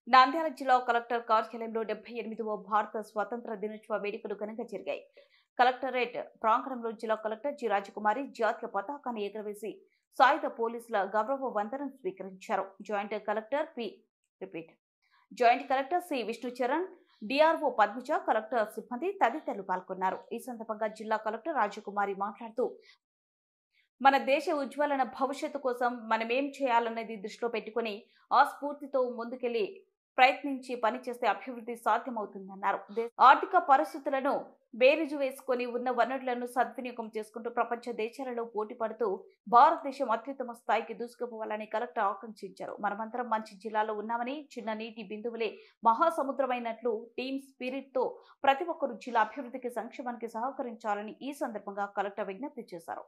నంద్యాల జిల్లా కలెక్టర్ కార్యాలయంలో 78వ భారత స్వాతంత్ర దినోత్సవ వేడుకలు ఘనంగా జరిగాయి. కలెక్టరేట్ ప్రాంగణంలో జిల్లా కలెక్టర్ జి. రాజకుమారి జాతీయ పతాకాన్ని ఎగురవేసి సాయుధ పోలీసుల గౌరవ వందనం స్వీకరించారు. Joint collector C. Vishnucharan, DRO Padmaja, collector సిబ్బంది తదితరులు పాల్గొన్నారు. ఈ సందర్భంగా జిల్లా కలెక్టర్ రాజకుమారి మాట్లాడుతూ, మన దేశ ఉజ్వలన భవిష్యత్తు కోసం మనమేం చేయాలన్నది దృష్టిలో పెట్టుకుని ఆ స్ఫూర్తితో ముందుకెళ్లి ప్రయత్నించి పనిచేస్తే అభివృద్ధి సాధ్యమవుతుందన్నారు. ఆర్థిక పరిస్థితులను బేరీజు వేసుకుని ఉన్న వనరులను సద్వినియోగం చేసుకుంటూ ప్రపంచ దేశాలలో పోటీ పడుతూ భారతదేశం అత్యుత్తమ స్థాయికి దూసుకుపోవాలని కలెక్టర్ ఆకాంక్షించారు. మనమందరం మంచి జిల్లాలో ఉన్నామని, చిన్న నీటి బిందువులే మహాసముద్రమైనట్లు టీమ్ స్పిరిట్ తో ప్రతి ఒక్కరూ జిల్లా అభివృద్ధికి, సంక్షేమానికి సహకరించాలని ఈ సందర్భంగా కలెక్టర్ విజ్ఞప్తి చేశారు.